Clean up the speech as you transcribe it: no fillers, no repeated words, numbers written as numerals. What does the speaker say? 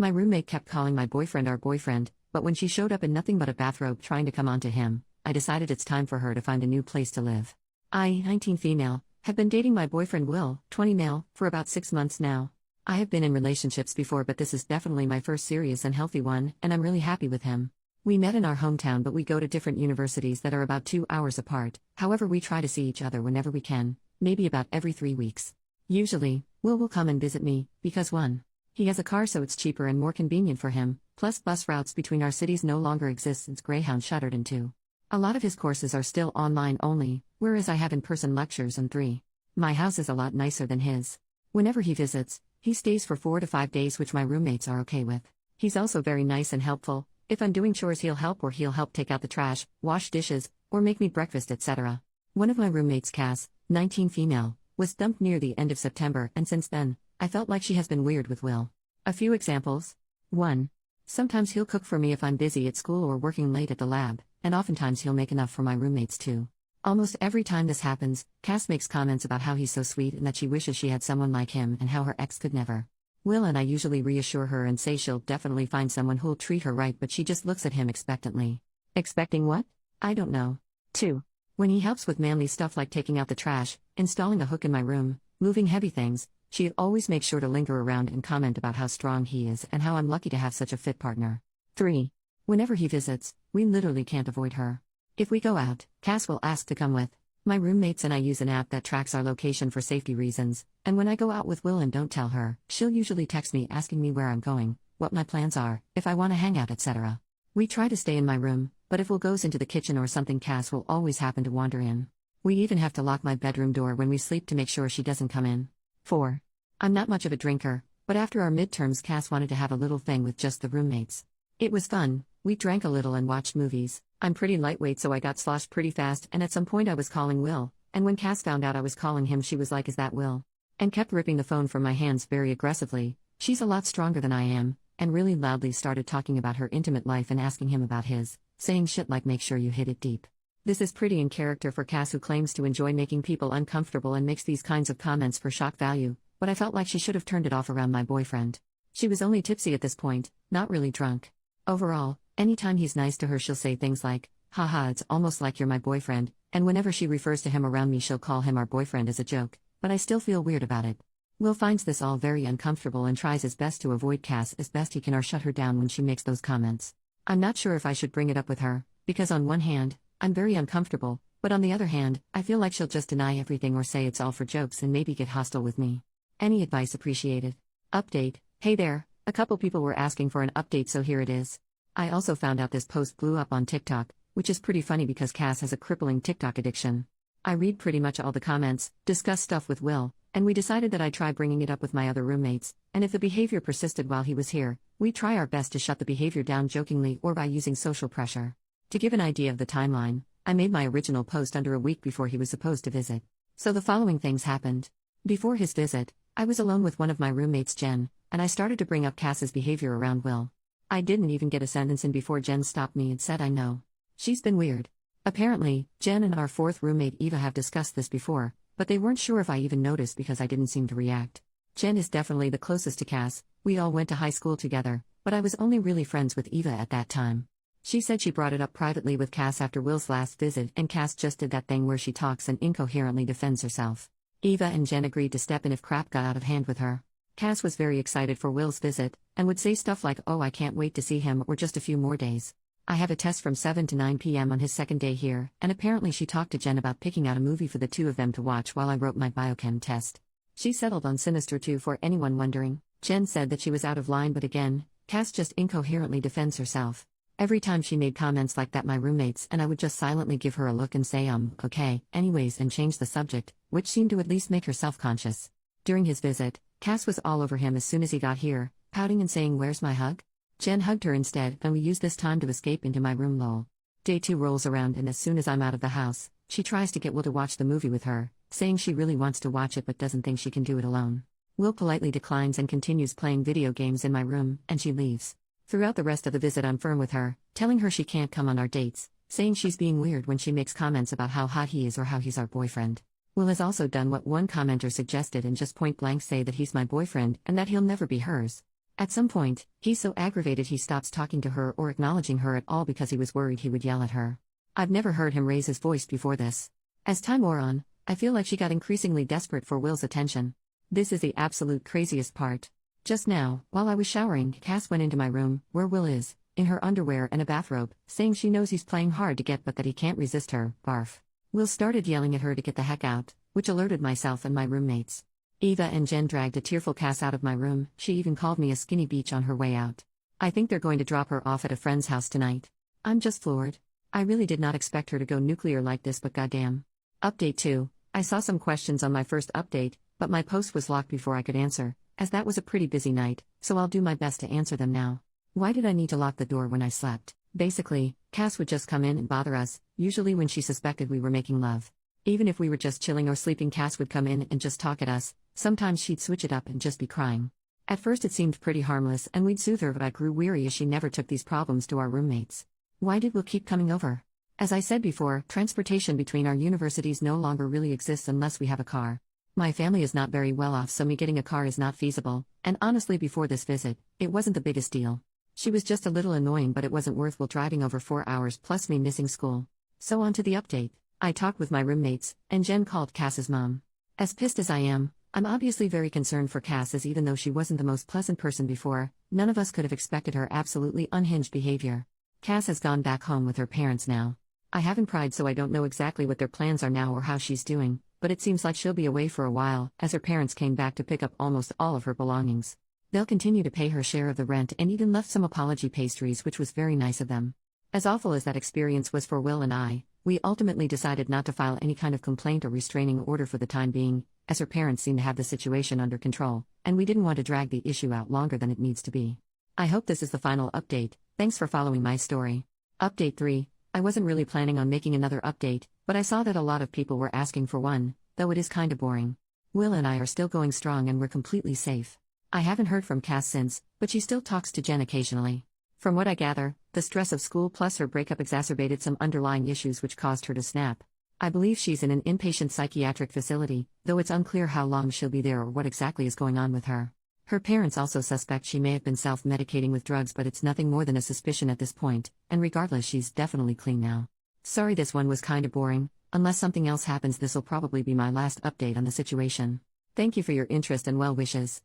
My roommate kept calling my boyfriend our boyfriend, but when she showed up in nothing but a bathrobe trying to come on to him, I decided it's time for her to find a new place to live. I, 19 female, have been dating my boyfriend Will, 20 male, for about 6 months now. I have been in relationships before, but this is definitely my first serious and healthy one, and I'm really happy with him. We met in our hometown, but we go to different universities that are about 2 hours apart. However, we try to see each other whenever we can, maybe about every 3 weeks. Usually, Will come and visit me, because 1. He has a car, so it's cheaper and more convenient for him, plus bus routes between our cities no longer exist since Greyhound shuttered, and 2. A lot of his courses are still online only, whereas I have in-person lectures, and 3. My house is a lot nicer than his. Whenever he visits, he stays for 4 to 5 days, which my roommates are okay with. He's also very nice and helpful. If I'm doing chores, he'll help, or he'll help take out the trash, wash dishes, or make me breakfast, etc. One of my roommates, Cass, 19 female, was dumped near the end of September, and since then, I felt like she has been weird with Will. A few examples. 1. Sometimes he'll cook for me if I'm busy at school or working late at the lab, and oftentimes he'll make enough for my roommates too. Almost every time this happens, Cass makes comments about how he's so sweet and that she wishes she had someone like him and how her ex could never. Will and I usually reassure her and say she'll definitely find someone who'll treat her right, but she just looks at him expectantly. Expecting what? I don't know. 2. When he helps with manly stuff like taking out the trash, installing a hook in my room, moving heavy things, she always makes sure to linger around and comment about how strong he is and how I'm lucky to have such a fit partner. 3. Whenever he visits, we literally can't avoid her. If we go out, Cass will ask to come with. My roommates and I use an app that tracks our location for safety reasons, and when I go out with Will and don't tell her, she'll usually text me asking me where I'm going, what my plans are, if I want to hang out, etc. We try to stay in my room, but if Will goes into the kitchen or something, Cass will always happen to wander in. We even have to lock my bedroom door when we sleep to make sure she doesn't come in. 4. I'm not much of a drinker, but after our midterms, Cass wanted to have a little thing with just the roommates. It was fun. We drank a little and watched movies. I'm pretty lightweight, so I got sloshed pretty fast, and at some point I was calling Will, and when Cass found out I was calling him, she was like, "Is that Will?" and kept ripping the phone from my hands very aggressively. She's a lot stronger than I am, and really loudly started talking about her intimate life and asking him about his, saying shit like, "Make sure you hit it deep." This is pretty in character for Cass, who claims to enjoy making people uncomfortable and makes these kinds of comments for shock value, but I felt like she should have turned it off around my boyfriend. She was only tipsy at this point, not really drunk. Overall, anytime he's nice to her, she'll say things like, "Haha, it's almost like you're my boyfriend," and whenever she refers to him around me, she'll call him our boyfriend as a joke, but I still feel weird about it. Will finds this all very uncomfortable and tries his best to avoid Cass as best he can or shut her down when she makes those comments. I'm not sure if I should bring it up with her, because on one hand, I'm very uncomfortable, but on the other hand, I feel like she'll just deny everything or say it's all for jokes and maybe get hostile with me. Any advice appreciated. Update. Hey there, a couple people were asking for an update, so here it is. I also found out this post blew up on TikTok, which is pretty funny because Cass has a crippling TikTok addiction. I read pretty much all the comments, discuss stuff with Will, and we decided that I'd try bringing it up with my other roommates, and if the behavior persisted while he was here, we'd try our best to shut the behavior down jokingly or by using social pressure. To give an idea of the timeline, I made my original post under a week before he was supposed to visit. So the following things happened. Before his visit, I was alone with one of my roommates, Jen, and I started to bring up Cass's behavior around Will. I didn't even get a sentence in before Jen stopped me and said, "I know. She's been weird." Apparently, Jen and our fourth roommate Eva have discussed this before, but they weren't sure if I even noticed because I didn't seem to react. Jen is definitely the closest to Cass. We all went to high school together, but I was only really friends with Eva at that time. She said she brought it up privately with Cass after Will's last visit, and Cass just did that thing where she talks and incoherently defends herself. Eva and Jen agreed to step in if crap got out of hand with her. Cass was very excited for Will's visit, and would say stuff like, "Oh, I can't wait to see him," or "just a few more days." I have a test from 7 to 9 p.m. on his second day here, and apparently she talked to Jen about picking out a movie for the two of them to watch while I wrote my biochem test. She settled on Sinister 2 for anyone wondering. Jen said that she was out of line, but again, Cass just incoherently defends herself. Every time she made comments like that, my roommates and I would just silently give her a look and say, okay, anyways, and change the subject, which seemed to at least make her self-conscious. During his visit, Cass was all over him as soon as he got here, pouting and saying, "Where's my hug?" Jen hugged her instead, and we used this time to escape into my room. Lol. Day 2 rolls around, and as soon as I'm out of the house, she tries to get Will to watch the movie with her, saying she really wants to watch it but doesn't think she can do it alone. Will politely declines and continues playing video games in my room, and she leaves. Throughout the rest of the visit, I'm firm with her, telling her she can't come on our dates, saying she's being weird when she makes comments about how hot he is or how he's our boyfriend. Will has also done what one commenter suggested and just point blank say that he's my boyfriend and that he'll never be hers. At some point, he's so aggravated he stops talking to her or acknowledging her at all because he was worried he would yell at her. I've never heard him raise his voice before this. As time wore on, I feel like she got increasingly desperate for Will's attention. This is the absolute craziest part. Just now, while I was showering, Cass went into my room, where Will is, in her underwear and a bathrobe, saying she knows he's playing hard to get but that he can't resist her, barf. Will started yelling at her to get the heck out, which alerted myself and my roommates. Eva and Jen dragged a tearful Cass out of my room. She even called me a skinny bitch on her way out. I think they're going to drop her off at a friend's house tonight. I'm just floored. I really did not expect her to go nuclear like this, but goddamn. Update 2. I saw some questions on my first update, but my post was locked before I could answer, as that was a pretty busy night, so I'll do my best to answer them now. Why did I need to lock the door when I slept? Basically, Cass would just come in and bother us, usually when she suspected we were making love. Even if we were just chilling or sleeping, Cass would come in and just talk at us. Sometimes she'd switch it up and just be crying. At first it seemed pretty harmless and we'd soothe her, but I grew weary as she never took these problems to our roommates. Why did Will keep coming over? As I said before, transportation between our universities no longer really exists unless we have a car. My family is not very well off, so me getting a car is not feasible, and honestly before this visit, it wasn't the biggest deal. She was just a little annoying, but it wasn't worth Will driving over 4 hours plus me missing school. So on to the update. I talked with my roommates, and Jen called Cass's mom. As pissed as I am, I'm obviously very concerned for Cass, as even though she wasn't the most pleasant person before, none of us could have expected her absolutely unhinged behavior. Cass has gone back home with her parents now. I haven't pried, so I don't know exactly what their plans are now or how she's doing, but it seems like she'll be away for a while, as her parents came back to pick up almost all of her belongings. They'll continue to pay her share of the rent and even left some apology pastries, which was very nice of them. As awful as that experience was for Will and I, we ultimately decided not to file any kind of complaint or restraining order for the time being, as her parents seemed to have the situation under control, and we didn't want to drag the issue out longer than it needs to be. I hope this is the final update. Thanks for following my story. Update 3. I wasn't really planning on making another update, but I saw that a lot of people were asking for one, though it is kinda boring. Will and I are still going strong and we're completely safe. I haven't heard from Cass since, but she still talks to Jen occasionally. From what I gather, the stress of school plus her breakup exacerbated some underlying issues which caused her to snap. I believe she's in an inpatient psychiatric facility, though it's unclear how long she'll be there or what exactly is going on with her. Her parents also suspect she may have been self-medicating with drugs, but it's nothing more than a suspicion at this point, and regardless, she's definitely clean now. Sorry this one was kinda boring. Unless something else happens, this'll probably be my last update on the situation. Thank you for your interest and well wishes.